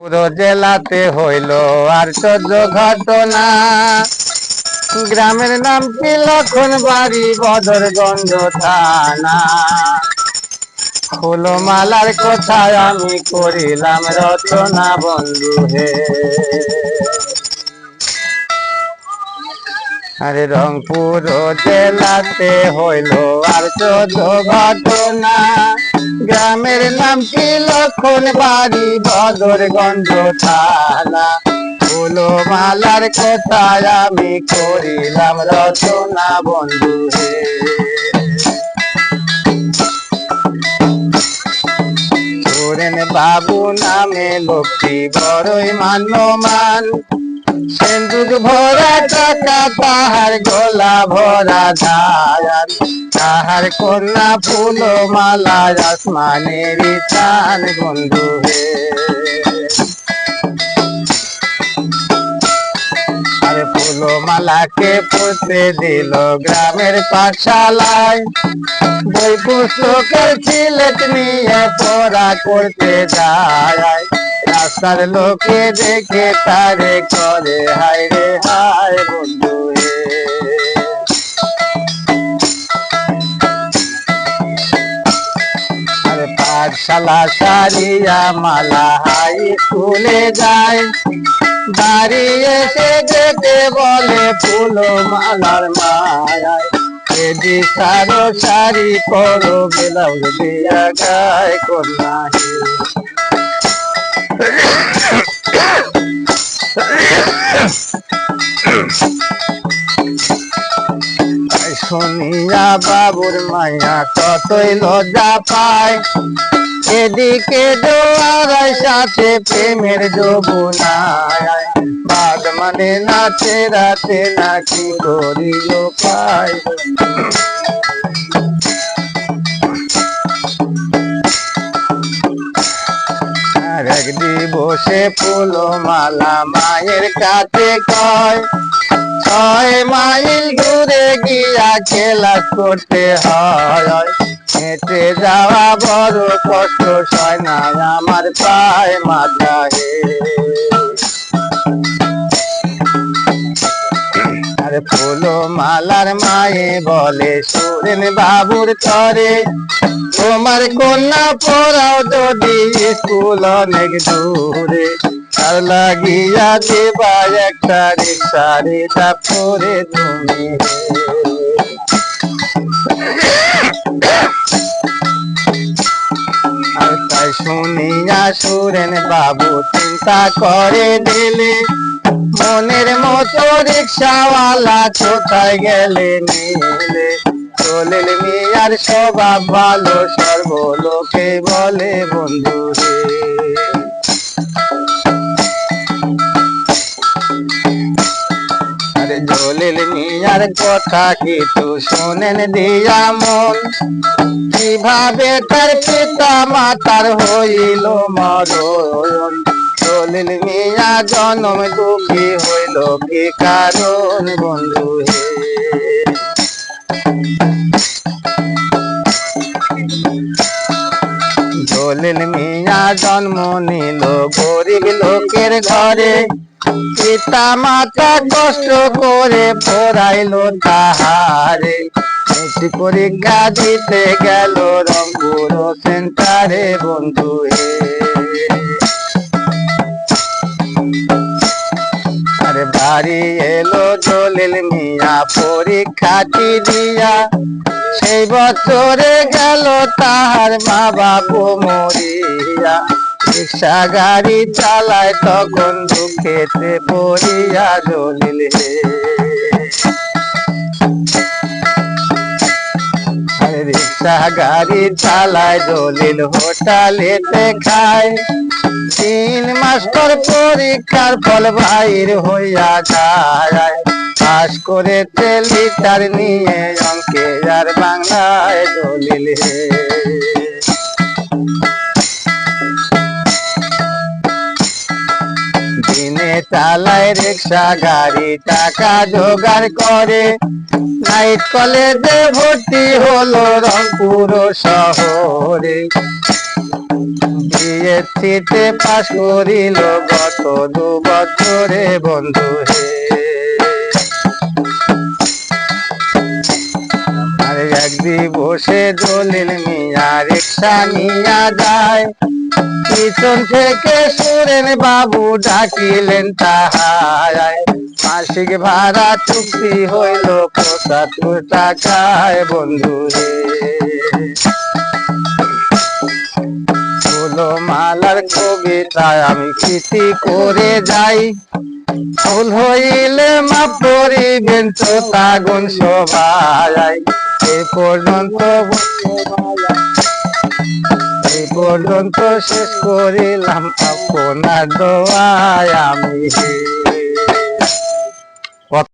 পুরো জেলাতে হইল আশ্চর্য ঘটনা। গ্রামের নাম কি লক্ষণবাড়ি, বদরগঞ্জ থানা। ফুলমালার কোথায় আমি করিলাম রচনা বন্ধু হে। আরে রংপুর জেলাতে হইল আশ্চর্য ঘটনা। গ্রামের নাম কি লক্ষণবাড়ি, বদরগঞ্জ থানা। ফুলমালার কোথায় আমি করিলাম রচনা বন্ধু হে। সুরেন বাবু নামে লোকটি বড়ই মান্যমান। সিন্দুক ভরা টাকা তাহার গলা ভরা ধায়ান। তাহার কন্যা ফুলমালা আসমানের চান বন্ধু হে। আরে ফুলমালাকে পড়তে দিল গ্রামের পাঠশালায়। বই পুস্তকের সিলেট নিয়ে পড়া করতে যায়। রাস্তার লোকে দেখে তারে করে হায় রে হায় বন্ধু হে। আরে পাঠশালা সারিয়া মালা হাই স্কুলে যায়। বাড়ি এসে যেতে বলে ফুলমালার মায়ায়। এদি সারো সারি করো ব্লাউজ দিয়া গায় কন্যা হে। শুনিয়া বাবুর মায়া কতই লজ্জা পায়। এদিকে জোয়ারায় সাথে প্রেমের যমুনায়। বাদ মানে নাচে রাতে নাকি করিল পায়। আর এক দিবসে ফুলমালা মায়ের কাছে কয়, 6 মাইল দূরে গিয়া খেলা করতে হয়। হেঁটে যাওয়া বড় কষ্ট, সয় না আমার পায় মাথা হে। আর ফুলমালার মায়ে বলে সুরেন বাবুর তরে, তোমার কন্যা পড়াও যদি স্কুল অনেক দূরে। তার লাগিয়া দেবা একটা রিক্সা রিজার্ভ করে তুমি। আর তাই শুনিয়া সুরেন বাবু চিন্তা করে দিলে, মনের মতো রিক্সাওয়ালা কোথায় গেলে নিলে। চলেন মিয়ার স্বভাব ভালো, সর্বলোকে বলে বন্ধু হে। আরে জলিল মিয়ার কথা কিছু শোনেন দিয়া মন। কিভাবে তার পিতা মাতার হইল মরণ। জলিল মিয়া জন্ম দুঃখী হইল কি কারণ বন্ধু হে। জলিল মিয়া জন্ম নিল গরিব লোকের ঘরে। পিতা মাতা কষ্ট করে পড়াইল তাহারে। পরীক্ষা দিতে গেল রংপুর সেন্টারে বন্ধু হে। আরে বাড়ি এলো জলিল মিয়া পরীক্ষাটি দিয়া। সেই বছরে গেল তাহার মা বাবু মরিয়া। রিক্সা গাড়ি চালায় তখন দুঃখেতে পড়িয়া জলিল হে। রিক্সা গাড়ি চালায় জলিল হোটেলেতে খায়। 3 মাস্টার পরীক্ষার ফল বাহির হইয়া যায়। পাস করেছে লিটার নিয়ে অঙ্কে আর বাংলায় জলিল হে। দিনে চালায় রিক্সা গাড়ি, টাকা জোগাড় করে। নাইট কলেজে ভর্তি হলো রংপুর শহরে। বিএসসিতে পাশ করিল গত 2 বছরে বন্ধু হে। আর এক দিবসে দলিল মিয়া রিক্সা নিয়া যায়, পিছন থেকে সুরেন বাবু ডাকিলেন তাহায়। মাসিক ভাড়া চুক্তি হইল 75 টাকায় বন্ধু রে। ফুল মালার কবিতায় আমি স্মৃতি করে যাই, ফুল হইলে মাপ করিবেন শ্রোতাগণ সবাই। এই পর্যন্ত শেষ করিলাম আপনার দোয়ায় আমি।